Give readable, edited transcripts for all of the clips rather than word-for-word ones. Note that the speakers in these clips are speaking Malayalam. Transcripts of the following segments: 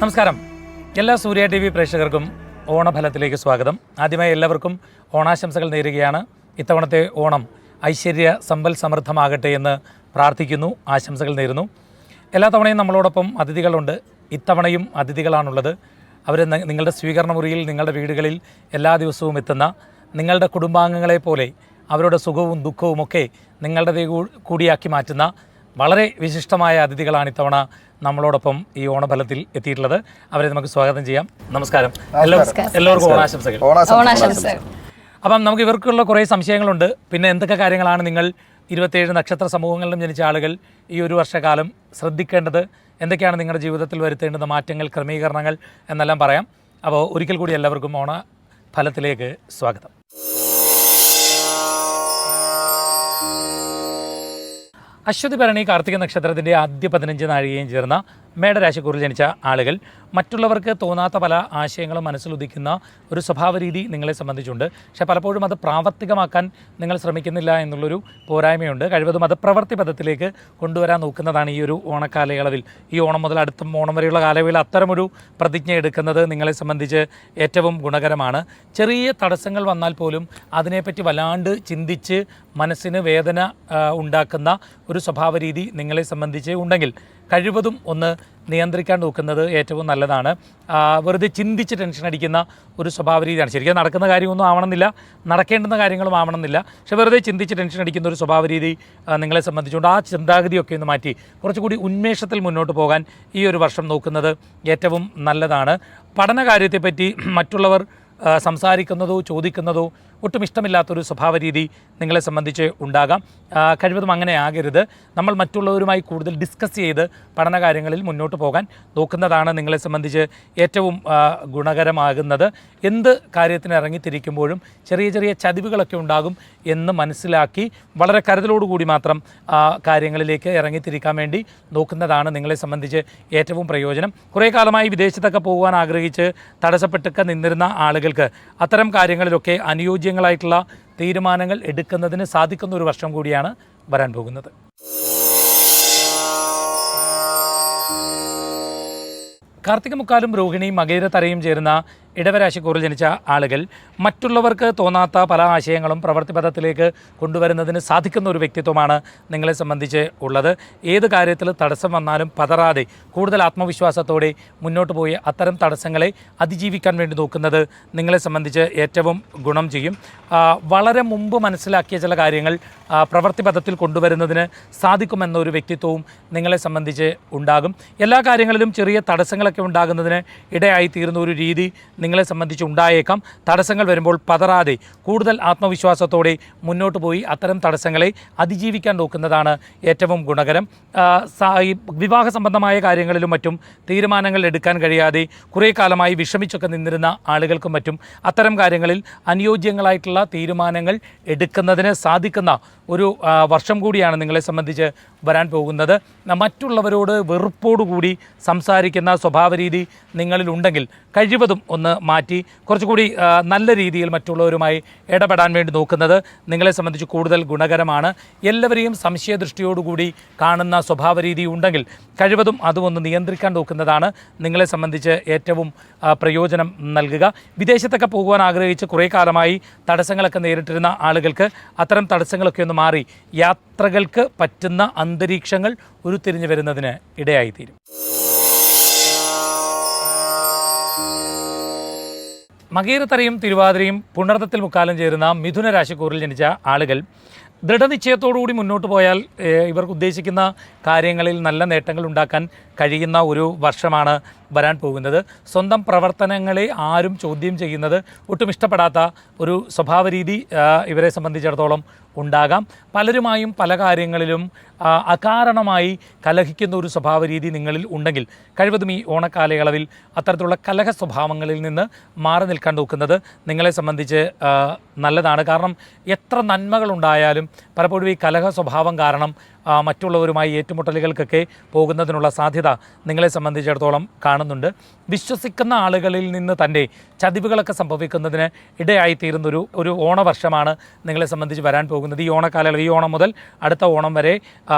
നമസ്കാരം. എല്ലാ സൂര്യ ടി വി പ്രേക്ഷകർക്കും ഓണഫലത്തിലേക്ക് സ്വാഗതം. ആദ്യമായി എല്ലാവർക്കും ഓണാശംസകൾ നേരുകയാണ്. ഇത്തവണത്തെ ഓണം ഐശ്വര്യ സമ്പൽ സമൃദ്ധമാകട്ടെ എന്ന് പ്രാർത്ഥിക്കുന്നു, ആശംസകൾ നേരുന്നു. എല്ലാ തവണയും നമ്മളോടൊപ്പം അതിഥികളുണ്ട്. ഇത്തവണയും അതിഥികളാണുള്ളത്. അവർ നിങ്ങളുടെ സ്വീകരണ മുറിയിൽ, നിങ്ങളുടെ വീടുകളിൽ എല്ലാ ദിവസവും എത്തുന്ന നിങ്ങളുടെ കുടുംബാംഗങ്ങളെ പോലെ അവരുടെ സുഖവും ദുഃഖവുമൊക്കെ നിങ്ങളുടെ കൂടിയാക്കി മാറ്റുന്ന വളരെ വിശിഷ്ടമായ അതിഥികളാണ് ഇത്തവണ നമ്മളോടൊപ്പം ഈ ഓണഫലത്തിൽ എത്തിയിട്ടുള്ളത്. അവരെ നമുക്ക് സ്വാഗതം ചെയ്യാം. നമസ്കാരം. എല്ലാവർക്കും ഓണാശംസകൾ. അപ്പം നമുക്ക് ഇവർക്കുള്ള കുറേ സംശയങ്ങളുണ്ട്. പിന്നെ എന്തൊക്കെ കാര്യങ്ങളാണ് നിങ്ങൾ 27 നക്ഷത്ര സമൂഹങ്ങളിലും ജനിച്ച ആളുകൾ ഈ ഒരു വർഷക്കാലം ശ്രദ്ധിക്കേണ്ടത്, എന്തൊക്കെയാണ് നിങ്ങളുടെ ജീവിതത്തിൽ വരുത്തേണ്ടുന്ന മാറ്റങ്ങൾ, ക്രമീകരണങ്ങൾ എന്നെല്ലാം പറയാം. അപ്പോൾ ഒരിക്കൽ കൂടി എല്ലാവർക്കും ഓണഫലത്തിലേക്ക് സ്വാഗതം. അശ്വതി ഭരണി കാർത്തിക നക്ഷത്രത്തിൻ്റെ ആദ്യ 15 നാഴികയും ചേർന്ന മേടരാശിക്കൂറിൽ ജനിച്ച ആളുകൾ മറ്റുള്ളവർക്ക് തോന്നാത്ത പല ആശയങ്ങളും മനസ്സിലുദിക്കുന്ന ഒരു സ്വഭാവ രീതി നിങ്ങളെ സംബന്ധിച്ചുണ്ട്. പക്ഷേ പലപ്പോഴും അത് പ്രാവർത്തികമാക്കാൻ നിങ്ങൾ ശ്രമിക്കുന്നില്ല എന്നുള്ളൊരു പോരായ്മയുണ്ട്. കഴിവതും അത് പ്രവൃത്തി പദത്തിലേക്ക് കൊണ്ടുവരാൻ നോക്കുന്നതാണ് ഈ ഒരു ഓണക്കാലയളവിൽ. ഈ ഓണം മുതൽ അടുത്ത ഓണം വരെയുള്ള കാലയളവിൽ അത്തരമൊരു പ്രതിജ്ഞ എടുക്കുന്നത് നിങ്ങളെ സംബന്ധിച്ച് ഏറ്റവും ഗുണകരമാണ്. ചെറിയ തടസ്സങ്ങൾ വന്നാൽ പോലും അതിനെപ്പറ്റി വല്ലാണ്ട് ചിന്തിച്ച് മനസ്സിന് വേദന ഉണ്ടാക്കുന്ന ഒരു സ്വഭാവ രീതി നിങ്ങളെ സംബന്ധിച്ച് ഉണ്ടെങ്കിൽ കഴിവതും ഒന്ന് നിയന്ത്രിക്കാൻ നോക്കുന്നത് ഏറ്റവും നല്ലതാണ്. വെറുതെ ചിന്തിച്ച് ടെൻഷൻ അടിക്കുന്ന ഒരു സ്വഭാവ രീതിയാണ്. ശരിക്കും നടക്കുന്ന കാര്യമൊന്നും ആവണമെന്നില്ല, നടക്കേണ്ടുന്ന കാര്യങ്ങളും ആവണമെന്നില്ല. പക്ഷെ വെറുതെ ചിന്തിച്ച് ടെൻഷൻ അടിക്കുന്ന ഒരു സ്വഭാവ രീതി നിങ്ങളെ സംബന്ധിച്ചുകൊണ്ട് ആ ചിന്താഗതിയൊക്കെ ഒന്ന് മാറ്റി കുറച്ചുകൂടി ഉന്മേഷത്തിൽ മുന്നോട്ട് പോകാൻ ഈ ഒരു വർഷം നോക്കുന്നത് ഏറ്റവും നല്ലതാണ്. പഠനകാര്യത്തെപ്പറ്റി മറ്റുള്ളവർ സംസാരിക്കുന്നതോ ചോദിക്കുന്നതോ ഒട്ടും ഇഷ്ടമില്ലാത്തൊരു സ്വഭാവ രീതി നിങ്ങളെ സംബന്ധിച്ച് ഉണ്ടാകാം. കഴിവതും അങ്ങനെ ആകരുത്. നമ്മൾ മറ്റുള്ളവരുമായി കൂടുതൽ ഡിസ്കസ് ചെയ്ത് പഠനകാര്യങ്ങളിൽ മുന്നോട്ട് പോകാൻ നോക്കുന്നതാണ് നിങ്ങളെ സംബന്ധിച്ച് ഏറ്റവും ഗുണകരമാകുന്നത്. എന്ത് കാര്യത്തിന് ഇറങ്ങിത്തിരിക്കുമ്പോഴും ചെറിയ ചെറിയ ചതിവുകളൊക്കെ ഉണ്ടാകും എന്ന് മനസ്സിലാക്കി വളരെ കരുതലോടുകൂടി മാത്രം കാര്യങ്ങളിലേക്ക് ഇറങ്ങിത്തിരിക്കാൻ വേണ്ടി നോക്കുന്നതാണ് നിങ്ങളെ സംബന്ധിച്ച് ഏറ്റവും പ്രയോജനം. കുറേ കാലമായി വിദേശത്തൊക്കെ പോകുവാൻ ആഗ്രഹിച്ച് തടസ്സപ്പെട്ടൊക്കെ നിന്നിരുന്ന ആളുകൾക്ക് അത്തരം കാര്യങ്ങളിലൊക്കെ അനുയോജ്യങ്ങളായിട്ടുള്ള തീരുമാനങ്ങൾ എടുക്കുന്നതിന് സാധിക്കുന്ന ഒരു വർഷം കൂടിയാണ് വരാൻ പോകുന്നത്. കാർത്തിക മുക്കാലും രോഹിണിയും മകയിരത്തറയും ചേരുന്ന ഇടവരാശിക്കൂറിൽ ജനിച്ച ആളുകൾ മറ്റുള്ളവർക്ക് തോന്നാത്ത പല ആശയങ്ങളും പ്രവൃത്തിപഥത്തിലേക്ക് കൊണ്ടുവരുന്നതിന് സാധിക്കുന്ന ഒരു വ്യക്തിത്വമാണ് നിങ്ങളെ സംബന്ധിച്ച് ഉള്ളത്. ഏത് കാര്യത്തിൽ തടസ്സം വന്നാലും പതറാതെ കൂടുതൽ ആത്മവിശ്വാസത്തോടെ മുന്നോട്ട് പോയി അത്തരം തടസ്സങ്ങളെ അതിജീവിക്കാൻ വേണ്ടി നോക്കുന്നത് നിങ്ങളെ സംബന്ധിച്ച് ഏറ്റവും ഗുണം ചെയ്യും. വളരെ മുമ്പ് മനസ്സിലാക്കിയ ചില കാര്യങ്ങൾ പ്രവൃത്തിപഥത്തിൽ കൊണ്ടുവരുന്നതിന് സാധിക്കുമെന്നൊരു വ്യക്തിത്വവും നിങ്ങളെ സംബന്ധിച്ച് ഉണ്ടാകും. എല്ലാ കാര്യങ്ങളിലും ചെറിയ തടസ്സങ്ങളൊക്കെ ഉണ്ടാകുന്നതിന് ഇടയായി തീരുന്ന ഒരു രീതി നിങ്ങളെ സംബന്ധിച്ച് ഉണ്ടായേക്കാം. തടസ്സങ്ങൾ വരുമ്പോൾ പതറാതെ കൂടുതൽ ആത്മവിശ്വാസത്തോടെ മുന്നോട്ട് പോയി അത്തരം തടസ്സങ്ങളെ അതിജീവിക്കാൻ നോക്കുന്നതാണ് ഏറ്റവും ഗുണകരം. വിവാഹ സംബന്ധമായ കാര്യങ്ങളിലും മറ്റും തീരുമാനങ്ങൾ എടുക്കാൻ കഴിയാതെ കുറേ കാലമായി വിഷമിച്ചൊക്കെ നിന്നിരുന്ന ആളുകൾക്കും മറ്റും അത്തരം കാര്യങ്ങളിൽ അനുയോജ്യങ്ങളായിട്ടുള്ള തീരുമാനങ്ങൾ എടുക്കുന്നതിന് സാധിക്കുന്ന ഒരു വർഷം കൂടിയാണ് നിങ്ങളെ സംബന്ധിച്ച് വരാൻ പോകുന്നത്. മറ്റുള്ളവരോട് വെറുപ്പോടുകൂടി സംസാരിക്കുന്ന സ്വഭാവ രീതി നിങ്ങളിലുണ്ടെങ്കിൽ കഴിവതും ഒന്ന് മാറ്റി കുറച്ചുകൂടി നല്ല രീതിയിൽ മറ്റുള്ളവരുമായി ഇടപെടാൻ വേണ്ടി നോക്കുന്നത് നിങ്ങളെ സംബന്ധിച്ച് കൂടുതൽ ഗുണകരമാണ്. എല്ലാവരെയും സംശയദൃഷ്ടിയോടുകൂടി കാണുന്ന സ്വഭാവ രീതി ഉണ്ടെങ്കിൽ കഴിവതും അതുമൊന്ന് നിയന്ത്രിക്കാൻ നോക്കുന്നതാണ് നിങ്ങളെ സംബന്ധിച്ച് ഏറ്റവും പ്രയോജനം നൽകുക. വിദേശത്തൊക്കെ പോകുവാൻ ആഗ്രഹിച്ച് കുറേ കാലമായി തടസ്സങ്ങളൊക്കെ നേരിട്ടിരുന്ന ആളുകൾക്ക് അത്തരം തടസ്സങ്ങളൊക്കെ ഒന്ന് മാറി യാത്രകൾക്ക് പറ്റുന്ന അന്തരീക്ഷങ്ങൾ ഉരുത്തിരിഞ്ഞു വരുന്നതിന് ഇടയായിത്തീരും. മകയിരത്തറയും തിരുവാതിരയും പുണർദത്തിൽ മുക്കാലും ചേരുന്ന മിഥുന രാശിക്കൂറിൽ ജനിച്ച ആളുകൾ ദൃഢനിശ്ചയത്തോടുകൂടി മുന്നോട്ട് പോയാൽ ഇവർക്ക് ഉദ്ദേശിക്കുന്ന കാര്യങ്ങളിൽ നല്ല നേട്ടങ്ങൾ ഉണ്ടാക്കാൻ കഴിയുന്ന ഒരു വർഷമാണ് വരാൻ പോകുന്നത്. സ്വന്തം പ്രവർത്തനങ്ങളെ ആരും ചോദ്യം ചെയ്യുന്നത് ഒട്ടും ഇഷ്ടപ്പെടാത്ത ഒരു സ്വഭാവ രീതി ഇവരെ സംബന്ധിച്ചിടത്തോളം ഉണ്ടാകാം. പലരുമായും പല കാര്യങ്ങളിലും അകാരണമായി കലഹിക്കുന്ന ഒരു സ്വഭാവ രീതി നിങ്ങളിൽ ഉണ്ടെങ്കിൽ കഴിവതും ഈ ഓണക്കാലയളവിൽ അത്തരത്തിലുള്ള കലഹ സ്വഭാവങ്ങളിൽ നിന്ന് മാറി നിൽക്കാൻ നോക്കുന്നത് നിങ്ങളെ സംബന്ധിച്ച് നല്ലതാണ്. കാരണം എത്ര നന്മകളുണ്ടായാലും പലപ്പോഴും ഈ കലഹ സ്വഭാവം കാരണം മറ്റുള്ളവരുമായി ഏറ്റുമുട്ടലുകൾക്കൊക്കെ പോകുന്നതിനുള്ള സാധ്യത നിങ്ങളെ സംബന്ധിച്ചിടത്തോളം കാണുന്നുണ്ട്. വിശ്വസിക്കുന്ന ആളുകളിൽ നിന്ന് തന്നെ ചതിവുകളൊക്കെ സംഭവിക്കുന്നതിന് ഇടയായിത്തീരുന്ന ഒരു ഓണവർഷമാണ് നിങ്ങളെ സംബന്ധിച്ച് വരാൻ പോകുന്നത്. ഈ ഓണക്കാലയളവ്, ഈ ഓണം മുതൽ അടുത്ത ഓണം വരെ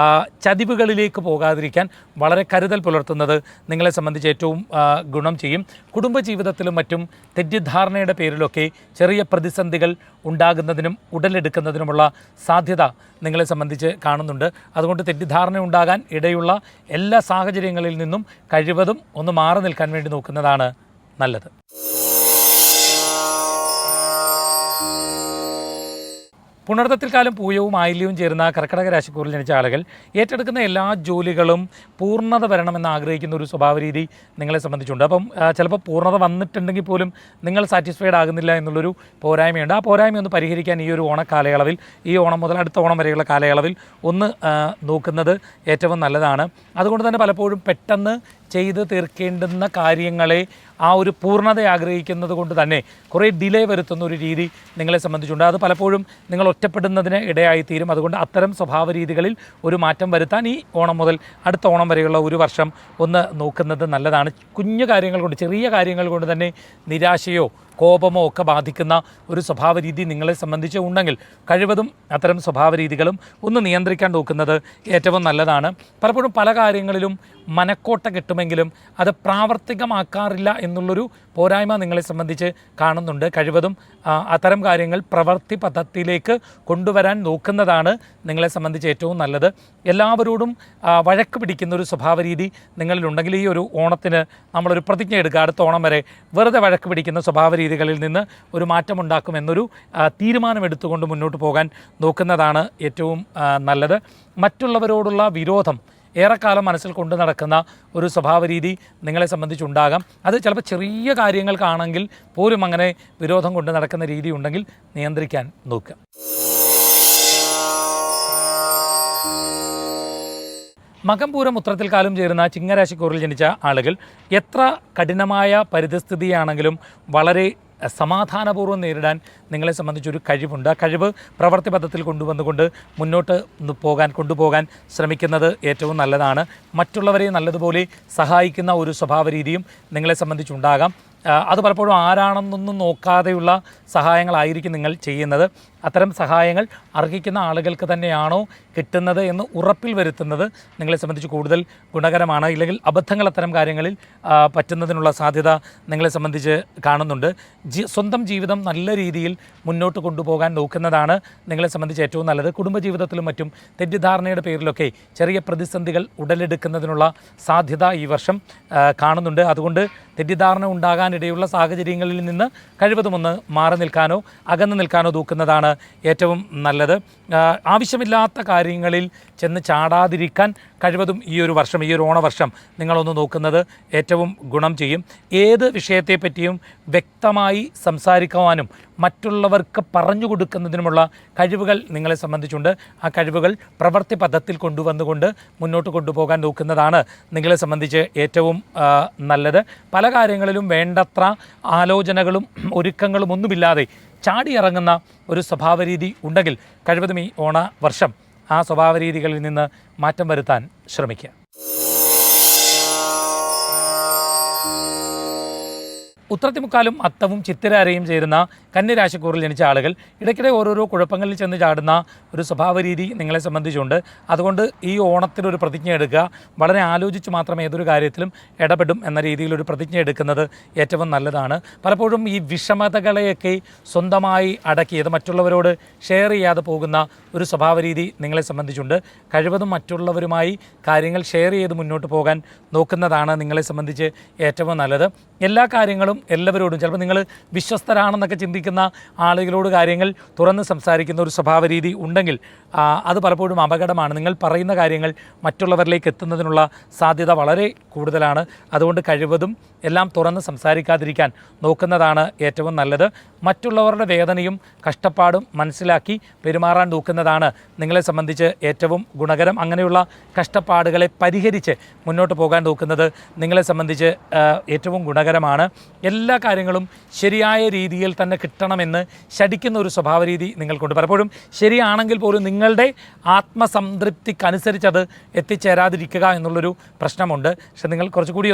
ചതിവുകളിലേക്ക് പോകാതിരിക്കാൻ വളരെ കരുതൽ പുലർത്തുന്നത് നിങ്ങളെ സംബന്ധിച്ച് ഏറ്റവും ഗുണം ചെയ്യും. കുടുംബജീവിതത്തിലും മറ്റും തെറ്റിദ്ധാരണയുടെ പേരിലൊക്കെ ചെറിയ പ്രതിസന്ധികൾ ഉണ്ടാകുന്നതിനും ഉടലെടുക്കുന്നതിനുമുള്ള സാധ്യത നിങ്ങളെ സംബന്ധിച്ച് കാണുന്നുണ്ട്. അതുകൊണ്ട് തെറ്റിദ്ധാരണ ഉണ്ടാകാൻ ഇടയുള്ള എല്ലാ സാഹചര്യങ്ങളിൽ നിന്നും കഴിവതും ഒന്ന് മാറി നിൽക്കാൻ വേണ്ടി നോക്കുന്നതാണ് നല്ലത്. പുണർത്തത്തിൽ കാലം പൂയവും ആയില്യവും ചേരുന്ന കർക്കിടക രാശിക്കൂറിൽ ജനിച്ച ആളുകൾ ഏറ്റെടുക്കുന്ന എല്ലാ ജോലികളും പൂർണ്ണത വരണമെന്ന് ആഗ്രഹിക്കുന്ന ഒരു സ്വഭാവ രീതി നിങ്ങളെ സംബന്ധിച്ചുണ്ട്. അപ്പം ചിലപ്പോൾ പൂർണ്ണത വന്നിട്ടുണ്ടെങ്കിൽ പോലും നിങ്ങൾ സാറ്റിസ്ഫൈഡ് ആകുന്നില്ല എന്നുള്ളൊരു പോരായ്മയുണ്ട്. ആ പോരായ്മ ഒന്ന് പരിഹരിക്കാൻ ഈ ഒരു ഓണക്കാലയളവിൽ, ഈ ഓണം മുതൽ അടുത്ത ഓണം വരെയുള്ള കാലയളവിൽ ഒന്ന് നോക്കുന്നത് ഏറ്റവും നല്ലതാണ്. അതുകൊണ്ട് തന്നെ പലപ്പോഴും പെട്ടെന്ന് ചെയ്ത് തീർക്കേണ്ടുന്ന കാര്യങ്ങളെ ആ ഒരു പൂർണ്ണത ആഗ്രഹിക്കുന്നത് കൊണ്ട് തന്നെ കുറേ ഡിലേ വരുത്തുന്ന ഒരു രീതി നിങ്ങളെ സംബന്ധിച്ചുണ്ട്. അത് പലപ്പോഴും നിങ്ങൾ ഒറ്റപ്പെടുന്നതിന് ഇടയായിത്തീരും. അതുകൊണ്ട് അത്തരം സ്വഭാവ രീതികളിൽ ഒരു മാറ്റം വരുത്താൻ ഈ ഓണം മുതൽ അടുത്ത ഓണം വരെയുള്ള ഒരു വർഷം ഒന്ന് നോക്കുന്നത് നല്ലതാണ്. കുഞ്ഞു കാര്യങ്ങൾ കൊണ്ട്, ചെറിയ കാര്യങ്ങൾ കൊണ്ട് തന്നെ നിരാശയോ കോപമോ ഒക്കെ ബാധിക്കുന്ന ഒരു സ്വഭാവ രീതി നിങ്ങളെ സംബന്ധിച്ച് ഉണ്ടെങ്കിൽ കഴിവതും അത്തരം സ്വഭാവ രീതികളും ഒന്ന് നിയന്ത്രിക്കാൻ നോക്കുന്നത് ഏറ്റവും നല്ലതാണ്. പലപ്പോഴും പല കാര്യങ്ങളിലും മനക്കോട്ട കിട്ടുമെങ്കിലും അത് പ്രാവർത്തികമാക്കാറില്ല എന്നുള്ളൊരു പോരായ്മ നിങ്ങളെ സംബന്ധിച്ച് കാണുന്നുണ്ട്. കഴിവതും അത്തരം കാര്യങ്ങൾ പ്രവൃത്തി പദത്തിലേക്ക് കൊണ്ടുവരാൻ നോക്കുന്നതാണ് നിങ്ങളെ സംബന്ധിച്ച് ഏറ്റവും നല്ലത്. എല്ലാവരോടും വഴക്ക് പിടിക്കുന്ന ഒരു സ്വഭാവ രീതി നിങ്ങളിലുണ്ടെങ്കിൽ ഈ ഒരു ഓണത്തിന് നമ്മളൊരു പ്രതിജ്ഞ എടുക്കുക, അടുത്ത ഓണം വരെ വെറുതെ വഴക്ക് പിടിക്കുന്ന സ്വഭാവ രീതികളിൽ നിന്ന് ഒരു മാറ്റമുണ്ടാക്കുമെന്നൊരു തീരുമാനമെടുത്തുകൊണ്ട് മുന്നോട്ട് പോകാൻ നോക്കുന്നതാണ് ഏറ്റവും നല്ലത്. മറ്റുള്ളവരോടുള്ള വിരോധം ഏറെക്കാലം മനസ്സിൽ കൊണ്ടു നടക്കുന്ന ഒരു സ്വഭാവ രീതി നിങ്ങളെ സംബന്ധിച്ചുണ്ടാകാം. അത് ചിലപ്പോൾ ചെറിയ കാര്യങ്ങൾക്കാണെങ്കിൽ പോലും അങ്ങനെ വിരോധം കൊണ്ട് നടക്കുന്ന രീതി ഉണ്ടെങ്കിൽ നിയന്ത്രിക്കാൻ നോക്കുക. മകം പൂരം ഉത്രത്തിൽ കാലം ചേരുന്ന ചിങ്ങരാശിക്കൂറിൽ ജനിച്ച ആളുകൾ എത്ര കഠിനമായ പരിതസ്ഥിതിയാണെങ്കിലും വളരെ സമാധാനപൂർവ്വം നേരിടാൻ നിങ്ങളെ സംബന്ധിച്ചൊരു കഴിവുണ്ട്. ആ കഴിവ് പ്രവൃത്തി പദത്തിൽ കൊണ്ടുവന്നുകൊണ്ട് മുന്നോട്ട് കൊണ്ടുപോകാൻ ശ്രമിക്കുന്നത് ഏറ്റവും നല്ലതാണ്. മറ്റുള്ളവരെ നല്ലതുപോലെ സഹായിക്കുന്ന ഒരു സ്വഭാവ രീതിയും നിങ്ങളെ സംബന്ധിച്ചുണ്ടാകാം. അത് പലപ്പോഴും ആരാണെന്നൊന്നും നോക്കാതെയുള്ള സഹായങ്ങളായിരിക്കും നിങ്ങൾ ചെയ്യുന്നത്. അത്തരം സഹായങ്ങൾ അർഹിക്കുന്ന ആളുകൾക്ക് തന്നെയാണോ കിട്ടുന്നത് എന്ന് ഉറപ്പിൽ വരുത്തുന്നത് നിങ്ങളെ സംബന്ധിച്ച് കൂടുതൽ ഗുണകരമാണ്. ഇല്ലെങ്കിൽ അബദ്ധങ്ങൾ അത്തരം കാര്യങ്ങളിൽ പറ്റുന്നതിനുള്ള സാധ്യത നിങ്ങളെ സംബന്ധിച്ച് കാണുന്നുണ്ട്. സ്വന്തം ജീവിതം നല്ല രീതിയിൽ മുന്നോട്ട് കൊണ്ടുപോകാൻ നോക്കുന്നതാണ് നിങ്ങളെ സംബന്ധിച്ച് ഏറ്റവും നല്ലത്. കുടുംബജീവിതത്തിലും മറ്റും തെറ്റിദ്ധാരണയുടെ പേരിലൊക്കെ ചെറിയ പ്രതിസന്ധികൾ ഉടലെടുക്കുന്നതിനുള്ള സാധ്യത ഈ വർഷം കാണുന്നുണ്ട്. അതുകൊണ്ട് തെറ്റിദ്ധാരണ ഉണ്ടാകാനിടയുള്ള സാഹചര്യങ്ങളിൽ നിന്ന് കഴിവതുമൊന്ന് മാറി നിൽക്കാനോ അകന്നു നിൽക്കാനോ നോക്കുന്നതാണ് ഏറ്റവും നല്ലത്. ആവശ്യമില്ലാത്ത കാര്യങ്ങളിൽ ചെന്ന് ചാടാതിരിക്കാൻ കഴിവതും ഈ ഒരു വർഷം, ഈ ഒരു ഓണവർഷം നിങ്ങളൊന്ന് നോക്കുന്നത് ഏറ്റവും ഗുണം ചെയ്യും. ഏത് വിഷയത്തെപ്പറ്റിയും വ്യക്തമായി സംസാരിക്കുവാനും മറ്റുള്ളവർക്ക് പറഞ്ഞു കൊടുക്കുന്നതിനുമുള്ള കഴിവുകൾ നിങ്ങളെ സംബന്ധിച്ചുണ്ട്. ആ കഴിവുകൾ പ്രവൃത്തി പദത്തിൽ കൊണ്ടുവന്നുകൊണ്ട് മുന്നോട്ട് കൊണ്ടുപോകാൻ നോക്കുന്നതാണ് നിങ്ങളെ സംബന്ധിച്ച് ഏറ്റവും നല്ലത്. പല കാര്യങ്ങളിലും വേണ്ടത്ര ആലോചനകളും ഒരുക്കങ്ങളും ഒന്നുമില്ലാതെ ചാടിയിറങ്ങുന്ന ഒരു സ്വഭാവരീതി ഉണ്ടെങ്കിൽ കഴിവതും ഈ ഓണ വർഷം ആ സ്വഭാവരീതികളിൽ നിന്ന് മാറ്റം വരുത്താൻ ശ്രമിക്കുക. ഉത്രത്തിമുക്കാലും അത്തവും ചിത്തിരാരയും ചേരുന്ന കന്യരാശിക്കൂറിൽ ജനിച്ച ആളുകൾ ഇടയ്ക്കിടെ ഓരോരോ കുഴപ്പങ്ങളിൽ ചെന്ന് ചാടുന്ന ഒരു സ്വഭാവ രീതി നിങ്ങളെ സംബന്ധിച്ചുണ്ട്. അതുകൊണ്ട് ഈ ഓണത്തിനൊരു പ്രതിജ്ഞ എടുക്കുക. വളരെ ആലോചിച്ച് മാത്രം ഏതൊരു കാര്യത്തിലും ഇടപെടും എന്ന രീതിയിലൊരു പ്രതിജ്ഞ എടുക്കുന്നത് ഏറ്റവും നല്ലതാണ്. പലപ്പോഴും ഈ വിഷമതകളെയൊക്കെ സ്വന്തമായി അടക്കിയത് മറ്റുള്ളവരോട് ഷെയർ ചെയ്യാതെ പോകുന്ന ഒരു സ്വഭാവ രീതി നിങ്ങളെ സംബന്ധിച്ചുണ്ട്. കഴിവതും മറ്റുള്ളവരുമായി കാര്യങ്ങൾ ഷെയർ ചെയ്ത് മുന്നോട്ട് പോകാൻ നോക്കുന്നതാണ് നിങ്ങളെ സംബന്ധിച്ച് ഏറ്റവും നല്ലത്. എല്ലാ കാര്യങ്ങളും എല്ലാവരോടും, ചിലപ്പോൾ നിങ്ങൾ വിശ്വസ്തരാണെന്നൊക്കെ ചിന്തിക്കുന്ന ആളുകളോട് കാര്യങ്ങൾ തുറന്ന് സംസാരിക്കുന്ന ഒരു സ്വഭാവ രീതി ഉണ്ടെങ്കിൽ അത് പലപ്പോഴും അപകടമാണ്. നിങ്ങൾ പറയുന്ന കാര്യങ്ങൾ മറ്റുള്ളവരിലേക്ക് എത്തുന്നതിനുള്ള സാധ്യത വളരെ കൂടുതലാണ്. അതുകൊണ്ട് കഴിവതും എല്ലാം തുറന്ന് സംസാരിക്കാതിരിക്കാൻ നോക്കുന്നതാണ് ഏറ്റവും നല്ലത്. മറ്റുള്ളവരുടെ വേദനയും കഷ്ടപ്പാടും മനസ്സിലാക്കി പെരുമാറാൻ നോക്കുന്നതാണ് നിങ്ങളെ സംബന്ധിച്ച് ഏറ്റവും ഗുണകരം. അങ്ങനെയുള്ള കഷ്ടപ്പാടുകളെ പരിഹരിച്ച് മുന്നോട്ട് പോകാൻ നോക്കുന്നത് നിങ്ങളെ സംബന്ധിച്ച് ഏറ്റവും ഗുണകരം ഗുണകരമാണ്. എല്ലാ കാര്യങ്ങളും ശരിയായ രീതിയിൽ തന്നെ കിട്ടണമെന്ന് ശഠിക്കുന്ന ഒരു സ്വഭാവ രീതി നിങ്ങൾക്കുണ്ട്. പലപ്പോഴും ശരിയാണെങ്കിൽ പോലും നിങ്ങളുടെ ആത്മസംതൃപ്തിക്കനുസരിച്ച് അത് എത്തിച്ചേരാതിരിക്കുക എന്നുള്ളൊരു പ്രശ്നമുണ്ട്. പക്ഷെ നിങ്ങൾ കുറച്ചുകൂടി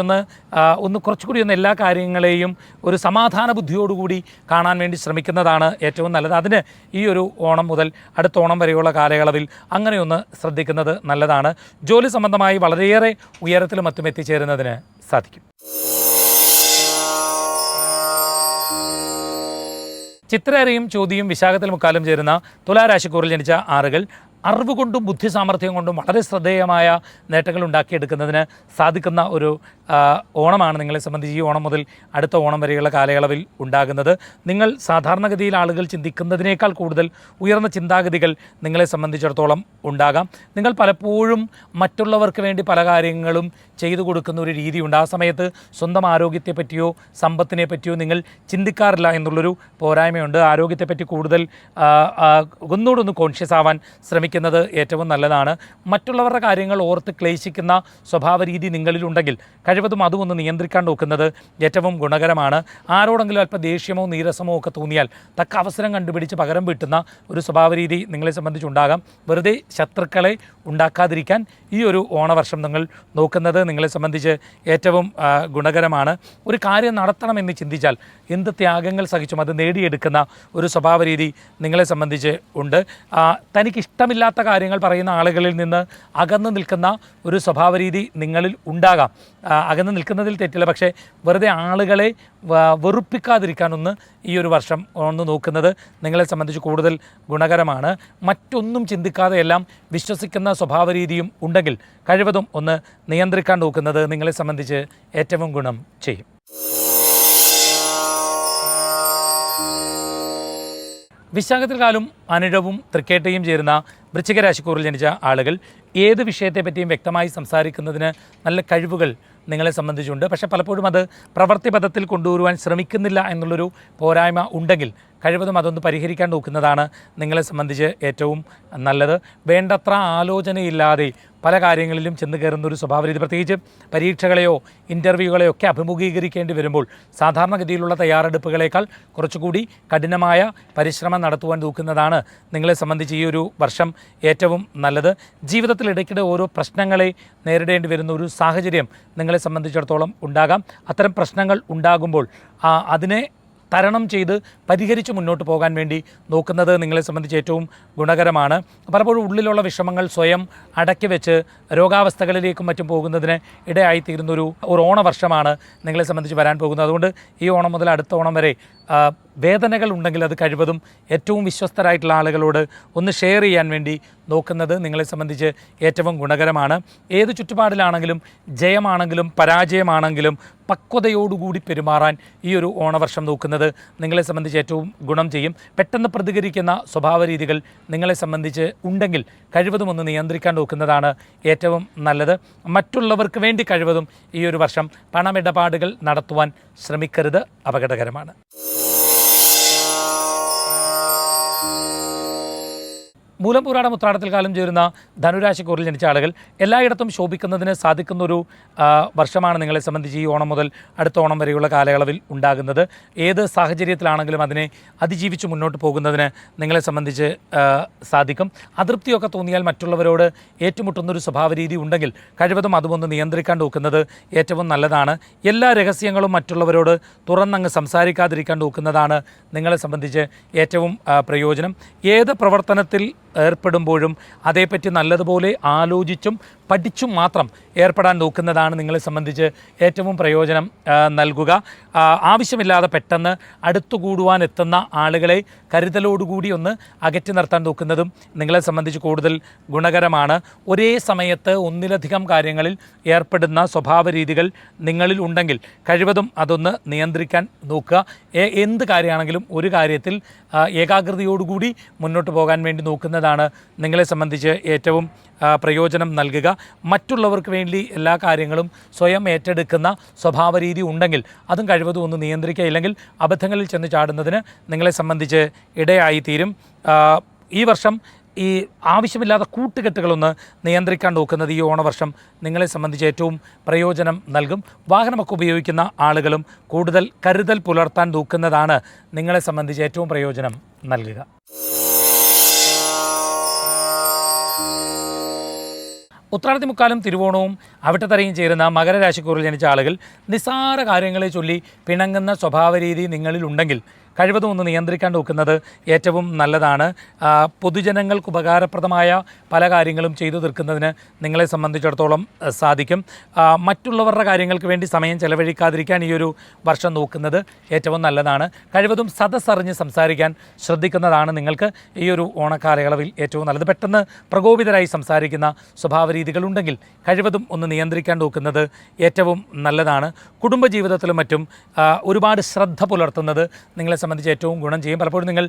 ഒന്ന് എല്ലാ കാര്യങ്ങളെയും ഒരു സമാധാന ബുദ്ധിയോടുകൂടി കാണാൻ വേണ്ടി ശ്രമിക്കുന്നതാണ് ഏറ്റവും നല്ലത്. അതിന് ഈ ഒരു ഓണം മുതൽ അടുത്ത ഓണം വരെയുള്ള കാലയളവിൽ അങ്ങനെയൊന്ന് ശ്രദ്ധിക്കുന്നത് നല്ലതാണ്. ജോലി സംബന്ധമായി വളരെയേറെ ഉയരത്തിലും മറ്റും എത്തിച്ചേരുന്നതിന് സാധിക്കും. ചിത്രരയും ചോദ്യയും വിശാഖത്തിൽ മുക്കാലും ചേരുന്ന തുലാരാശിക്കൂറിൽ ജനിച്ച ആളുകൾ അറിവ് കൊണ്ടും ബുദ്ധി സാമർഥ്യം കൊണ്ടും വളരെ ശ്രദ്ധേയമായ നേട്ടങ്ങൾ ഉണ്ടാക്കിയെടുക്കുന്നതിന് സാധിക്കുന്ന ഒരു ഓണമാണ് നിങ്ങളെ സംബന്ധിച്ച് ഈ ഓണം മുതൽ അടുത്ത ഓണം വരെയുള്ള കാലയളവിൽ ഉണ്ടാകുന്നത്. നിങ്ങൾ സാധാരണഗതിയിൽ ആളുകൾ ചിന്തിക്കുന്നതിനേക്കാൾ കൂടുതൽ ഉയർന്ന ചിന്താഗതികൾ നിങ്ങളെ സംബന്ധിച്ചിടത്തോളം ഉണ്ടാകാം. നിങ്ങൾ പലപ്പോഴും മറ്റുള്ളവർക്ക് വേണ്ടി പല കാര്യങ്ങളും ചെയ്തു കൊടുക്കുന്ന ഒരു രീതിയുണ്ട്. ആ സമയത്ത് സ്വന്തം ആരോഗ്യത്തെ പറ്റിയോ സമ്പത്തിനെ പറ്റിയോ നിങ്ങൾ ചിന്തിക്കാറില്ല എന്നുള്ളൊരു പോരായ്മയുണ്ട്. ആരോഗ്യത്തെപ്പറ്റി കൂടുതൽ ഒന്നുകൂടൊന്ന് കോൺഷ്യസ് ആവാൻ ശ്രമിക്കുന്നത് ഏറ്റവും നല്ലതാണ്. മറ്റുള്ളവരുടെ കാര്യങ്ങൾ ഓർത്ത് ക്ലേശിക്കുന്ന സ്വഭാവ രീതി നിങ്ങളിലുണ്ടെങ്കിൽ കഴിവതും അതും ഒന്ന് നിയന്ത്രിക്കാൻ നോക്കുന്നത് ഏറ്റവും ഗുണകരമാണ്. ആരോടെങ്കിലും അല്പം ദേഷ്യമോ നീരസമോ ഒക്കെ തോന്നിയാൽ തക്ക അവസരം കണ്ടുപിടിച്ച് പകരം വീട്ടുന്ന ഒരു സ്വഭാവ രീതി നിങ്ങളെ സംബന്ധിച്ചുണ്ടാകാം. വെറുതെ ശത്രുക്കളെ ഉണ്ടാക്കാതിരിക്കാൻ ഈ ഒരു ഓണവർഷം നിങ്ങൾ നോക്കുന്നത് നിങ്ങളെ സംബന്ധിച്ച് ഏറ്റവും ഗുണകരമാണ്. ഒരു കാര്യം നടത്തണമെന്ന് ചിന്തിച്ചാൽ എന്ത് ത്യാഗങ്ങൾ സഹിച്ചും അത് നേടിയെടുക്കുന്ന ഒരു സ്വഭാവ രീതി നിങ്ങളെ സംബന്ധിച്ച് ഉണ്ട്. തനിക്കിഷ്ടമില്ലാത്ത കാര്യങ്ങൾ പറയുന്ന ആളുകളിൽ നിന്ന് അകന്നു നിൽക്കുന്ന ഒരു സ്വഭാവ രീതി നിങ്ങളിൽ ഉണ്ടാകാം. അകന്നു നിൽക്കുന്നതിൽ തെറ്റില്ല, പക്ഷേ വെറുതെ ആളുകളെ വെറുപ്പിക്കാതിരിക്കാനൊന്ന് ഈ ഒരു വർഷം ഒന്ന് നോക്കുന്നത് നിങ്ങളെ സംബന്ധിച്ച് കൂടുതൽ ഗുണകരമാണ്. മറ്റൊന്നും ചിന്തിക്കാതെ എല്ലാം വിശ്വസിക്കുന്ന സ്വഭാവ രീതിയും ഉണ്ടെങ്കിൽ കഴിവതും ഒന്ന് നിയന്ത്രിക്കാൻ നോക്കുന്നത് നിങ്ങളെ സംബന്ധിച്ച് ഏറ്റവും ഗുണം ചെയ്യും. വിശാഖത്തിൽ കാലും അനിഴവും തൃക്കേട്ടയും ചേരുന്ന വൃശ്ചിക രാശിക്കൂറിൽ ജനിച്ച ആളുകൾ ഏത് വിഷയത്തെപ്പറ്റിയും വ്യക്തമായി സംസാരിക്കുന്നതിന് നല്ല കഴിവുകൾ നിങ്ങളെ സംബന്ധിച്ചുണ്ട്. പക്ഷേ പലപ്പോഴും അത് പ്രവൃത്തിപഥത്തിൽ കൊണ്ടുവരുവാൻ ശ്രമിക്കുന്നില്ല എന്നുള്ളൊരു പോരായ്മ ഉണ്ടെങ്കിൽ കഴിവതും അതൊന്ന് പരിഹരിക്കാൻ നോക്കുന്നതാണ് നിങ്ങളെ സംബന്ധിച്ച് ഏറ്റവും നല്ലത്. വേണ്ടത്ര ആലോചനയില്ലാതെ പല കാര്യങ്ങളിലും ചെന്ന് കയറുന്നൊരു സ്വഭാവ രീതി, പ്രത്യേകിച്ച് പരീക്ഷകളെയോ ഇൻ്റർവ്യൂകളെയോ ഒക്കെ അഭിമുഖീകരിക്കേണ്ടി വരുമ്പോൾ സാധാരണഗതിയിലുള്ള തയ്യാറെടുപ്പുകളേക്കാൾ കുറച്ചുകൂടി കഠിനമായ പരിശ്രമം നടത്തുവാൻ നോക്കുന്നതാണ് നിങ്ങളെ സംബന്ധിച്ച് ഈ ഒരു വർഷം ഏറ്റവും നല്ലത്. ജീവിതത്തിൽ ഇടയ്ക്കിടെ ഓരോ പ്രശ്നങ്ങളെ നേരിടേണ്ടി വരുന്ന ഒരു സാഹചര്യം നിങ്ങളെ സംബന്ധിച്ചിടത്തോളം ഉണ്ടാകാം. അത്തരം പ്രശ്നങ്ങൾ ഉണ്ടാകുമ്പോൾ അതിനെ തരണം ചെയ്ത് പരിഹരിച്ച് മുന്നോട്ട് പോകാൻ വേണ്ടി നോക്കുന്നത് നിങ്ങളെ സംബന്ധിച്ച് ഏറ്റവും ഗുണകരമാണ്. പലപ്പോഴും ഉള്ളിലുള്ള വിഷമങ്ങൾ സ്വയം അടക്കി വെച്ച് രോഗാവസ്ഥകളിലേക്കും മറ്റും പോകുന്നതിന് ഇടയായിത്തീരുന്നൊരു ഓണവർഷമാണ് നിങ്ങളെ സംബന്ധിച്ച് വരാൻ പോകുന്നത്. അതുകൊണ്ട് ഈ ഓണം മുതൽ അടുത്ത ഓണം വരെ വേദനകൾ ഉണ്ടെങ്കിൽ അത് കഴിവതും ഏറ്റവും വിശ്വസ്തരായിട്ടുള്ള ആളുകളോട് ഒന്ന് ഷെയർ ചെയ്യാൻ വേണ്ടി നോക്കുന്നത് നിങ്ങളെ സംബന്ധിച്ച് ഏറ്റവും ഗുണകരമാണ്. ഏത് ചുറ്റുപാടിലാണെങ്കിലും ജയമാണെങ്കിലും പരാജയമാണെങ്കിലും പക്വതയോടുകൂടി പെരുമാറാൻ ഈ ഒരു ഓണവർഷം നോക്കുന്നത് നിങ്ങളെ സംബന്ധിച്ച് ഏറ്റവും ഗുണം ചെയ്യും. പെട്ടെന്ന് പ്രതികരിക്കുന്ന സ്വഭാവ രീതികൾ നിങ്ങളെ സംബന്ധിച്ച് ഉണ്ടെങ്കിൽ കഴിവതും ഒന്ന് നിയന്ത്രിക്കാൻ നോക്കുന്നതാണ് ഏറ്റവും നല്ലത്. മറ്റുള്ളവർക്ക് വേണ്ടി കഴിവതും ഈ ഒരു വർഷം പണമിടപാടുകൾ നടത്തുവാൻ ശ്രമിക്കരുത്, അപകടകരമാണ്. മൂലം പൂരാടം ഉത്രാടത്തിൽ കാലം ചേരുന്ന ധനുരാശിക്കൂറിൽ ജനിച്ച ആളുകൾ എല്ലായിടത്തും ശോഭിക്കുന്നതിന് സാധിക്കുന്നൊരു വർഷമാണ് നിങ്ങളെ സംബന്ധിച്ച് ഈ ഓണം മുതൽ അടുത്ത ഓണം വരെയുള്ള കാലയളവിൽ ഉണ്ടാകുന്നത്. ഏത് സാഹചര്യത്തിലാണെങ്കിലും അതിനെ അതിജീവിച്ച് മുന്നോട്ട് പോകുന്നതിന് നിങ്ങളെ സംബന്ധിച്ച് സാധിക്കും. അതൃപ്തിയൊക്കെ തോന്നിയാൽ മറ്റുള്ളവരോട് ഏറ്റുമുട്ടുന്നൊരു സ്വഭാവ രീതി ഉണ്ടെങ്കിൽ കഴിവതും അതുമൊന്ന് നിയന്ത്രിക്കാൻ നോക്കുന്നത് ഏറ്റവും നല്ലതാണ്. എല്ലാ രഹസ്യങ്ങളും മറ്റുള്ളവരോട് തുറന്നങ്ങ് സംസാരിക്കാതിരിക്കാൻ നോക്കുന്നതാണ് നിങ്ങളെ സംബന്ധിച്ച് ഏറ്റവും പ്രയോജനം. ഏത് പ്രവർത്തനത്തിൽ ഏർപ്പെടുമ്പോഴും അതേപ്പറ്റി നല്ലതുപോലെ ആലോചിച്ചും പഠിച്ചും മാത്രം ഏർപ്പെടാൻ നോക്കുന്നതാണ് നിങ്ങളെ സംബന്ധിച്ച് ഏറ്റവും പ്രയോജനം നൽകുക. ആവശ്യമില്ലാതെ പെട്ടെന്ന് അടുത്തുകൂടുവാൻ എത്തുന്ന ആളുകളെ കരുതലോടുകൂടി ഒന്ന് അകറ്റി നിർത്താൻ നോക്കുന്നതും നിങ്ങളെ സംബന്ധിച്ച് കൂടുതൽ ഗുണകരമാണ്. ഒരേ സമയത്ത് ഒന്നിലധികം കാര്യങ്ങളിൽ ഏർപ്പെടുന്ന സ്വഭാവ രീതികൾ നിങ്ങളിൽ ഉണ്ടെങ്കിൽ കഴിവതും അതൊന്ന് നിയന്ത്രിക്കാൻ നോക്കുക. എന്ത് കാര്യമാണെങ്കിലും ഒരു കാര്യത്തിൽ ഏകാഗ്രതയോടുകൂടി മുന്നോട്ട് പോകാൻ വേണ്ടി നോക്കുന്നതാണ് നിങ്ങളെ സംബന്ധിച്ച് ഏറ്റവും പ്രയോജനം നൽകുക. മറ്റുള്ളവർക്ക് വേണ്ടി എല്ലാ കാര്യങ്ങളും സ്വയം ഏറ്റെടുക്കുന്ന സ്വഭാവ രീതി ഉണ്ടെങ്കിൽ അതും കഴിവതും ഒന്ന് നിയന്ത്രിക്കുക. ഇല്ലെങ്കിൽ അബദ്ധങ്ങളിൽ ചെന്ന് ചാടുന്നതിന് നിങ്ങളെ സംബന്ധിച്ച് ഇടയായിത്തീരും. ഈ വർഷം ഈ ആവശ്യമില്ലാത്ത കൂട്ടുകെട്ടുകളൊന്ന് നിയന്ത്രിക്കാൻ നോക്കുന്നത് ഈ ഓണവർഷം നിങ്ങളെ സംബന്ധിച്ച് ഏറ്റവും പ്രയോജനം നൽകും. വാഹനമൊക്കെ ഉപയോഗിക്കുന്ന ആളുകളും കൂടുതൽ കരുതൽ പുലർത്താൻ നോക്കുന്നതാണ് നിങ്ങളെ സംബന്ധിച്ച് ഏറ്റവും പ്രയോജനം നൽകുക. ഉത്രാടത്തി മുക്കാലും തിരുവോണവും അവിട്ടത്തറയും ചേരുന്ന മകരരാശിക്കൂറിൽ ജനിച്ച ആളുകൾ നിസ്സാര കാര്യങ്ങളെ ചൊല്ലി പിണങ്ങുന്ന സ്വഭാവരീതി നിങ്ങളിലുണ്ടെങ്കിൽ കഴിവതും ഒന്ന് നിയന്ത്രിക്കാൻ നോക്കുന്നത് ഏറ്റവും നല്ലതാണ്. പൊതുജനങ്ങൾക്ക് ഉപകാരപ്രദമായ പല കാര്യങ്ങളും ചെയ്തു തീർക്കുന്നതിന് നിങ്ങളെ സംബന്ധിച്ചിടത്തോളം സാധിക്കും. മറ്റുള്ളവരുടെ കാര്യങ്ങൾക്ക് വേണ്ടി സമയം ചെലവഴിക്കാതിരിക്കാൻ ഈ ഒരു വർഷം നോക്കുന്നത് ഏറ്റവും നല്ലതാണ്. കഴിവതും സദസ്സറിഞ്ഞ് സംസാരിക്കാൻ ശ്രദ്ധിക്കുന്നതാണ് നിങ്ങൾക്ക് ഈ ഒരു ഓണക്കാലയളവിൽ ഏറ്റവും നല്ലത്. പെട്ടെന്ന് പ്രകോപിതരായി സംസാരിക്കുന്ന സ്വഭാവരീതികളുണ്ടെങ്കിൽ കഴിവതും ഒന്ന് നിയന്ത്രിക്കാൻ നോക്കുന്നത് ഏറ്റവും നല്ലതാണ്. കുടുംബജീവിതത്തിലും മറ്റും ഒരുപാട് ശ്രദ്ധ പുലർത്തുന്നത് നിങ്ങളെ സംബന്ധിച്ച് ഏറ്റവും ഗുണം ചെയ്യും. പലപ്പോഴും നിങ്ങൾ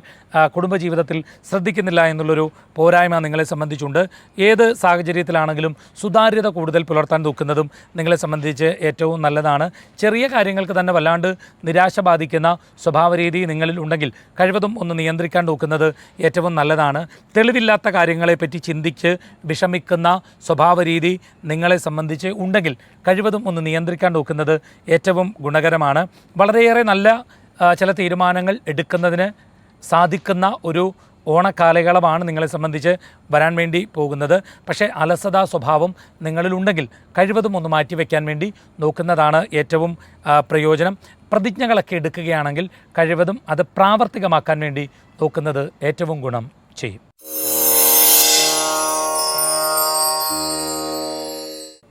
കുടുംബജീവിതത്തിൽ ശ്രദ്ധിക്കുന്നില്ല എന്നുള്ളൊരു പോരായ്മ നിങ്ങളെ സംബന്ധിച്ചുണ്ട്. ഏത് സാഹചര്യത്തിലാണെങ്കിലും സുതാര്യത കൂടുതൽ പുലർത്താൻ നോക്കുന്നതും നിങ്ങളെ സംബന്ധിച്ച് ഏറ്റവും നല്ലതാണ്. ചെറിയ കാര്യങ്ങൾക്ക് തന്നെ വല്ലാണ്ട് നിരാശ ബാധിക്കുന്ന സ്വഭാവരീതി നിങ്ങളിൽ ഉണ്ടെങ്കിൽ കഴിവതും ഒന്ന് നിയന്ത്രിക്കാൻ നോക്കുന്നത് ഏറ്റവും നല്ലതാണ്. തെളിവില്ലാത്ത കാര്യങ്ങളെപ്പറ്റി ചിന്തിച്ച് വിഷമിക്കുന്ന സ്വഭാവരീതി നിങ്ങളെ സംബന്ധിച്ച് ഉണ്ടെങ്കിൽ കഴിവതും ഒന്ന് നിയന്ത്രിക്കാൻ നോക്കുന്നത് ഏറ്റവും ഗുണകരമാണ്. വളരെയേറെ നല്ല ചില തീരുമാനങ്ങൾ എടുക്കുന്നതിന് സാധിക്കുന്ന ഒരു ഓണക്കാലയളവാണ് നിങ്ങളെ സംബന്ധിച്ച് വരാൻ വേണ്ടി പോകുന്നത്. പക്ഷേ അലസതാ സ്വഭാവം നിങ്ങളിലുണ്ടെങ്കിൽ കഴിവതും ഒന്ന് മാറ്റിവെക്കാൻ വേണ്ടി നോക്കുന്നതാണ് ഏറ്റവും പ്രയോജനം. പ്രതിജ്ഞകളൊക്കെ എടുക്കുകയാണെങ്കിൽ കഴിവതും അത് പ്രാവർത്തികമാക്കാൻ വേണ്ടി നോക്കുന്നത് ഏറ്റവും ഗുണം ചെയ്യും.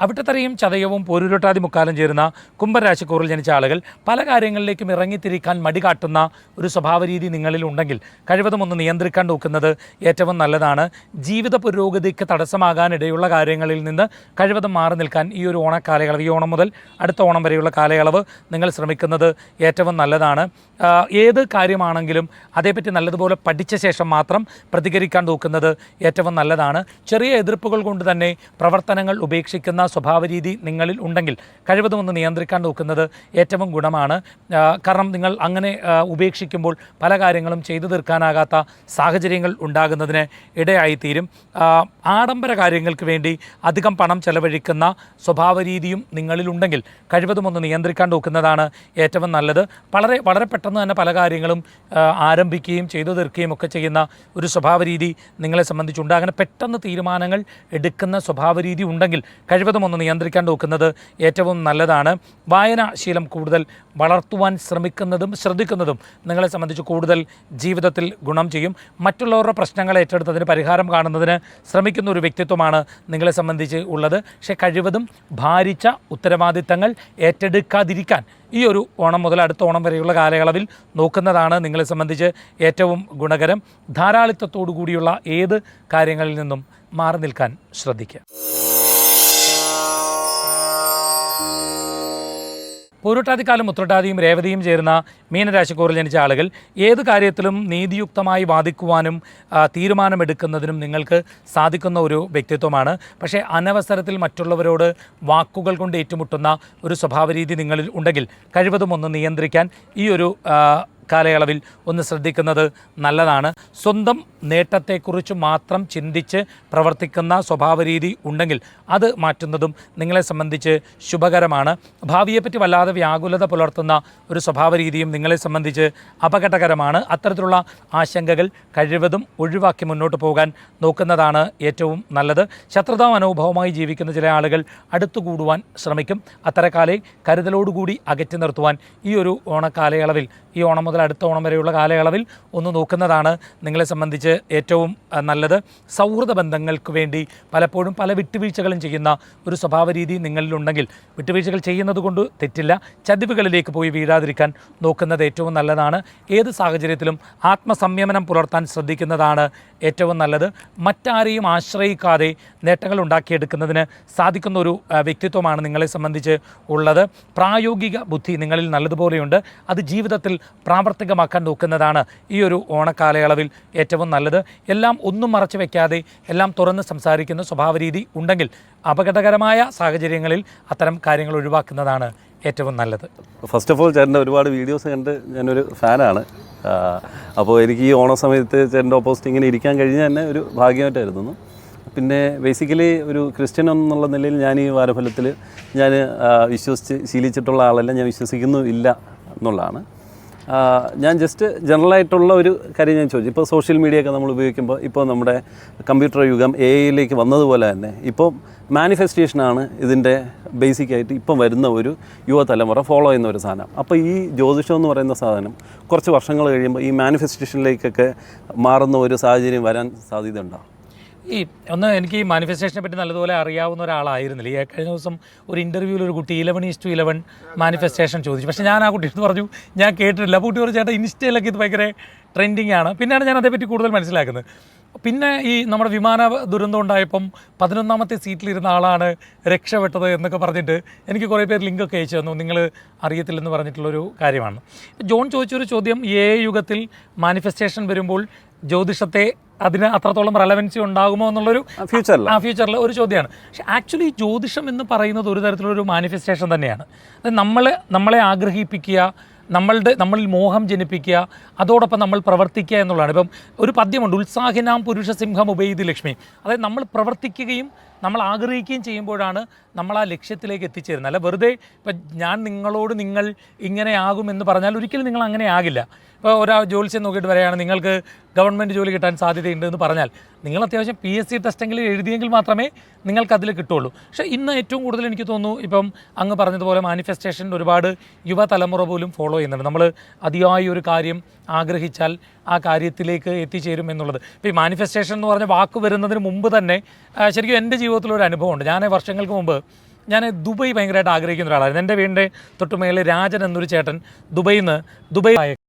അവിട്ടത്തറയും ചതയവും പോരുരുട്ടാതി മുക്കാലും ചേരുന്ന കുംഭരാശിക്കൂറിൽ ജനിച്ച ആളുകൾ പല കാര്യങ്ങളിലേക്കും ഇറങ്ങിത്തിരിക്കാൻ മടി കാട്ടുന്ന ഒരു സ്വഭാവരീതി നിങ്ങളിൽ ഉണ്ടെങ്കിൽ കഴിവതും ഒന്ന് നിയന്ത്രിക്കാൻ നോക്കുന്നത് ഏറ്റവും നല്ലതാണ്. ജീവിത പുരോഗതിക്ക് തടസ്സമാകാനിടയുള്ള കാര്യങ്ങളിൽ നിന്ന് കഴിവതും മാറി നിൽക്കാൻ ഈ ഒരു ഓണക്കാലയളവ്, ഈ ഓണം മുതൽ അടുത്ത ഓണം വരെയുള്ള കാലയളവ് നിങ്ങൾ ശ്രമിക്കുന്നത് ഏറ്റവും നല്ലതാണ്. ഏത് കാര്യമാണെങ്കിലും അതേപ്പറ്റി നല്ലതുപോലെ പഠിച്ച ശേഷം മാത്രം പ്രതികരിക്കാൻ നോക്കുന്നത് ഏറ്റവും നല്ലതാണ്. ചെറിയ എതിർപ്പുകൾ കൊണ്ട് തന്നെ പ്രവർത്തനങ്ങൾ ഉപേക്ഷിക്കുന്ന സ്വഭാവരീതി നിങ്ങളിൽ ഉണ്ടെങ്കിൽ കഴിവതും ഒന്ന് നിയന്ത്രിക്കാൻ നോക്കുന്നത് ഏറ്റവും ഗുണമാണ്. കാരണം നിങ്ങൾ അങ്ങനെ ഉപേക്ഷിക്കുമ്പോൾ പല കാര്യങ്ങളും ചെയ്തു തീർക്കാനാകാത്ത സാഹചര്യങ്ങൾ ഉണ്ടാകുന്നതിന് ഇടയായിത്തീരും. ആഡംബര കാര്യങ്ങൾക്ക് വേണ്ടി അധികം പണം ചെലവഴിക്കുന്ന സ്വഭാവരീതിയും നിങ്ങളിലുണ്ടെങ്കിൽ കഴിവതും ഒന്ന് നിയന്ത്രിക്കാൻ നോക്കുന്നതാണ് ഏറ്റവും നല്ലത്. വളരെ പെട്ടെന്ന് തന്നെ പല കാര്യങ്ങളും ആരംഭിക്കുകയും ചെയ്തു തീർക്കുകയും ഒക്കെ ചെയ്യുന്ന ഒരു സ്വഭാവരീതി നിങ്ങളെ സംബന്ധിച്ചുണ്ട്. അങ്ങനെ പെട്ടെന്ന് തീരുമാനങ്ങൾ എടുക്കുന്ന സ്വഭാവരീതി ഉണ്ടെങ്കിൽ കഴിവതും ഒന്ന് നിയന്ത്രിക്കാൻ നോക്കുന്നത് ഏറ്റവും നല്ലതാണ്. വായനാശീലം കൂടുതൽ വളർത്തുവാൻ ശ്രദ്ധിക്കുന്നതും നിങ്ങളെ സംബന്ധിച്ച് കൂടുതൽ ജീവിതത്തിൽ ഗുണം ചെയ്യും. മറ്റുള്ളവരുടെ പ്രശ്നങ്ങൾ ഏറ്റെടുത്തതിന് പരിഹാരം കാണുന്നതിന് ശ്രമിക്കുന്ന ഒരു വ്യക്തിത്വമാണ് നിങ്ങളെ സംബന്ധിച്ച് ഉള്ളത്. പക്ഷേ കഴിവതും ഭാരിച്ച ഉത്തരവാദിത്തങ്ങൾ ഏറ്റെടുക്കാതിരിക്കാൻ ഈ ഒരു ഓണം മുതൽ അടുത്ത ഓണം വരെയുള്ള കാലയളവിൽ നോക്കുന്നതാണ് നിങ്ങളെ സംബന്ധിച്ച് ഏറ്റവും ഗുണകരം. ധാരാളിത്തത്തോടു കൂടിയുള്ള ഏത് കാര്യങ്ങളിൽ നിന്നും മാറി നിൽക്കാൻ ശ്രദ്ധിക്കുക. പൂരുട്ടാതിക്കാലം ഉത്രട്ടാതിയും രേവതിയും ചേരുന്ന മീനരാശിക്കൂറിൽ ജനിച്ച ആളുകൾ ഏത് കാര്യത്തിലും നീതിയുക്തമായി വാദിക്കുവാനും തീരുമാനമെടുക്കുന്നതിനും നിങ്ങൾക്ക് സാധിക്കുന്ന ഒരു വ്യക്തിത്വമാണ്. പക്ഷേ അനവസരത്തിൽ മറ്റുള്ളവരോട് വാക്കുകൾ കൊണ്ട് ഏറ്റുമുട്ടുന്ന ഒരു സ്വഭാവരീതി നിങ്ങളിൽ ഉണ്ടെങ്കിൽ കഴിവതും ഒന്ന് നിയന്ത്രിക്കാൻ ഈ ഒരു കാലയളവിൽ ഒന്ന് ശ്രദ്ധിക്കുന്നത് നല്ലതാണ്. സ്വന്തം നേട്ടത്തെക്കുറിച്ച് മാത്രം ചിന്തിച്ച് പ്രവർത്തിക്കുന്ന സ്വഭാവരീതി ഉണ്ടെങ്കിൽ അത് മാറ്റുന്നതും നിങ്ങളെ സംബന്ധിച്ച് ശുഭകരമാണ്. ഭാവിയെപ്പറ്റി വല്ലാതെ വ്യാകുലത പുലർത്തുന്ന ഒരു സ്വഭാവരീതിയും നിങ്ങളെ സംബന്ധിച്ച് അപകടകരമാണ്. അത്തരത്തിലുള്ള ആശങ്കകൾ കഴിവതും ഒഴിവാക്കി മുന്നോട്ട് പോകാൻ നോക്കുന്നതാണ് ഏറ്റവും നല്ലത്. ശത്രുതാ മനോഭാവമായി ജീവിക്കുന്ന ചില ആളുകൾ അടുത്തുകൂടുവാൻ ശ്രമിക്കും. അത്തരക്കാലെ കരുതലോടുകൂടി അകറ്റി നിർത്തുവാൻ ഈ ഒരു ഓണക്കാലയളവിൽ, ഈ ഓണം മുതൽ അടുത്ത ഓണം വരെയുള്ള കാലയളവിൽ ഒന്ന് നോക്കുന്നതാണ് നിങ്ങളെ സംബന്ധിച്ച് ഏറ്റവും നല്ലത്. സൗഹൃദ ബന്ധങ്ങൾക്ക് വേണ്ടി പലപ്പോഴും പല വിട്ടുവീഴ്ചകളും ചെയ്യുന്ന ഒരു സ്വഭാവരീതി നിങ്ങളിലുണ്ടെങ്കിൽ വിട്ടുവീഴ്ചകൾ ചെയ്യുന്നത് കൊണ്ട് തെറ്റില്ല. ചതിവുകളിലേക്ക് പോയി വീഴാതിരിക്കാൻ നോക്കുന്നത് ഏറ്റവും നല്ലതാണ്. ഏത് സാഹചര്യത്തിലും ആത്മസംയമനം പുലർത്താൻ ശ്രദ്ധിക്കുന്നതാണ് ഏറ്റവും നല്ലത്. മറ്റാരെയും ആശ്രയിക്കാതെ നേട്ടങ്ങൾ ഉണ്ടാക്കിയെടുക്കുന്നതിന് സാധിക്കുന്ന ഒരു വ്യക്തിത്വമാണ് നിങ്ങളെ സംബന്ധിച്ച് ഉള്ളത്. പ്രായോഗിക ബുദ്ധി നിങ്ങളിൽ നല്ലതുപോലെയുണ്ട്. അത് ജീവിതത്തിൽ പ്രാവർത്തികമാക്കാൻ നോക്കുന്നതാണ് ഈ ഒരു ഓണക്കാലയളവിൽ ഏറ്റവും നല്ലത്. എല്ലാം ഒന്നും മറച്ചു വയ്ക്കാതെ എല്ലാം തുറന്ന് സംസാരിക്കുന്ന സ്വഭാവരീതി ഉണ്ടെങ്കിൽ അപകടകരമായ സാഹചര്യങ്ങളിൽ അത്തരം കാര്യങ്ങൾ ഒഴിവാക്കുന്നതാണ് ഏറ്റവും നല്ലത്. ഫസ്റ്റ് ഓഫ് ഓൾ ചേട്ടൻ്റെ ഒരുപാട് വീഡിയോസ് കണ്ട് ഞാനൊരു ഫാനാണ്. അപ്പോൾ എനിക്ക് ഈ ഓണ സമയത്ത് ചേട്ടൻ്റെ ഓപ്പോസിറ്റ് ഇങ്ങനെ ഇരിക്കാൻ കഴിഞ്ഞാൽ തന്നെ ഒരു ഭാഗ്യമായിട്ടായിരുന്നു. പിന്നെ ബേസിക്കലി ഒരു ക്രിസ്ത്യൻ എന്നുള്ള നിലയിൽ ഞാൻ ഈ വാരഫലത്തിൽ ഞാൻ വിശ്വസിച്ച് ശീലിച്ചിട്ടുള്ള ആളല്ല, ഞാൻ വിശ്വസിക്കുന്നു ഇല്ല എന്നുള്ളതാണ്. ഞാൻ ജസ്റ്റ് ജനറലായിട്ടുള്ള ഒരു കാര്യം ഞാൻ ചോദിച്ചു. ഇപ്പോൾ സോഷ്യൽ മീഡിയ ഒക്കെ നമ്മൾ ഉപയോഗിക്കുമ്പോൾ ഇപ്പോൾ നമ്മുടെ കമ്പ്യൂട്ടർ യുഗം AI വന്നതുപോലെ തന്നെ ഇപ്പോൾ മാനിഫെസ്റ്റേഷനാണ് ഇതിൻ്റെ ബേസിക്കായിട്ട് ഇപ്പം വരുന്ന ഒരു യുവതലമുറ ഫോളോ ചെയ്യുന്ന ഒരു സാധനം. അപ്പോൾ ഈ ജ്യോതിഷം എന്ന് പറയുന്ന സാധനം കുറച്ച് വർഷങ്ങൾ കഴിയുമ്പോൾ ഈ മാനിഫെസ്റ്റേഷനിലേക്കൊക്കെ മാറുന്ന ഒരു സാഹചര്യം വരാൻ സാധ്യതയുണ്ടോ? എനിക്ക് ഈ മാനിഫെസ്റ്റേഷനെ പറ്റി നല്ലതുപോലെ അറിയാവുന്ന ഒരാളായിരുന്നില്ല. ഈ കഴിഞ്ഞ ദിവസം ഒരു ഇൻ്റർവ്യൂവിൽ ഒരു കുട്ടി 11:11 മാനിഫെസ്റ്റേഷൻ ചോദിച്ചു. പക്ഷേ ഞാൻ ആ കുട്ടിയോട് പറഞ്ഞു ഞാൻ കേട്ടിട്ടില്ല. അപ്പോൾ കുട്ടി പറഞ്ഞു ചേട്ടാ ഇൻസ്റ്റയിലൊക്കെ ഇത് ഭയങ്കര ട്രെൻഡിങ് ആണ്. പിന്നെയാണ് ഞാൻ അതേപ്പറ്റി കൂടുതൽ മനസ്സിലാക്കുന്നത്. പിന്നെ ഈ നമ്മുടെ വിമാന ദുരന്തം ഉണ്ടായപ്പം 11ാമത്തെ സീറ്റിലിരുന്ന ആളാണ് രക്ഷപ്പെട്ടത് എന്നൊക്കെ പറഞ്ഞിട്ട് എനിക്ക് കുറേ പേർ ലിങ്കൊക്കെ അയച്ചു തന്നു. നിങ്ങൾ അറിയത്തില്ലെന്ന് പറഞ്ഞിട്ടുള്ളൊരു കാര്യമാണ്. ജോൺ ചോദിച്ചൊരു ചോദ്യം, യുഗത്തിൽ മാനിഫെസ്റ്റേഷൻ വരുമ്പോൾ ജ്യോതിഷത്തെ അതിന് അത്രത്തോളം റെലവൻസി ഉണ്ടാകുമോ എന്നുള്ളൊരു ഫ്യൂച്ചറിൽ ഒരു ചോദ്യമാണ്. പക്ഷേ ആക്ച്വലി ജ്യോതിഷം എന്ന് പറയുന്നത് ഒരു തരത്തിലൊരു മാനിഫെസ്റ്റേഷൻ തന്നെയാണ്. അത് നമ്മളെ ആഗ്രഹിപ്പിക്കുക, നമ്മളിൽ മോഹം ജനിപ്പിക്കുക, അതോടൊപ്പം നമ്മൾ പ്രവർത്തിക്കുക എന്നുള്ളതാണ്. ഇപ്പം ഒരു പദ്യമുണ്ട്, ഉത്സാഹിനാം പുരുഷ സിംഹം ഉപൈതി ലക്ഷ്മി. അതായത് നമ്മൾ പ്രവർത്തിക്കുകയും നമ്മൾ ആഗ്രഹിക്കുകയും ചെയ്യുമ്പോഴാണ് നമ്മൾ ആ ലക്ഷ്യത്തിലേക്ക് എത്തിച്ചേരുന്നത്. അല്ല വെറുതെ ഇപ്പം ഞാൻ നിങ്ങളോട് നിങ്ങൾ ഇങ്ങനെ ആകുമെന്ന് പറഞ്ഞാൽ ഒരിക്കലും നിങ്ങൾ അങ്ങനെ ആകില്ല. ഇപ്പോൾ ഒരാൾ ജ്യോത്സ്യം നോക്കിയിട്ട് പറയുകയാണ് നിങ്ങൾക്ക് ഗവൺമെൻറ് ജോലി കിട്ടാൻ സാധ്യതയുണ്ട് എന്ന് പറഞ്ഞാൽ നിങ്ങൾ അത്യാവശ്യം PSC ടെസ്റ്റെങ്കിലും എഴുതിയെങ്കിൽ മാത്രമേ നിങ്ങൾക്കതിൽ കിട്ടുള്ളൂ. പക്ഷേ ഇന്ന് ഏറ്റവും കൂടുതൽ എനിക്ക് തോന്നുന്നു ഇപ്പം അങ്ങ് പറഞ്ഞതുപോലെ മാനിഫെസ്റ്റേഷൻ ഒരുപാട് യുവതലമുറ പോലും ഫോളോ ചെയ്യുന്നുണ്ട്. നമ്മൾ അതിയായി ഒരു കാര്യം ആഗ്രഹിച്ചാൽ ആ കാര്യത്തിലേക്ക് എത്തിച്ചേരും എന്നുള്ളത്. ഇപ്പോൾ ഈ മാനിഫെസ്റ്റേഷൻ എന്ന് പറഞ്ഞ വാക്ക് വരുന്നതിന് മുമ്പ് തന്നെ ശരിക്കും എൻ്റെ ജീവിതത്തിലൊരു അനുഭവമുണ്ട്. ഞാൻ വർഷങ്ങൾക്ക് മുമ്പ് ദുബായ് ഭയങ്കരമായിട്ട് ആഗ്രഹിക്കുന്ന ഒരാളായിരുന്നു. എൻ്റെ വീടിൻ്റെ തൊട്ടുമേലെ രാജൻ എന്നൊരു ചേട്ടൻ ദുബൈയിൽ നിന്ന്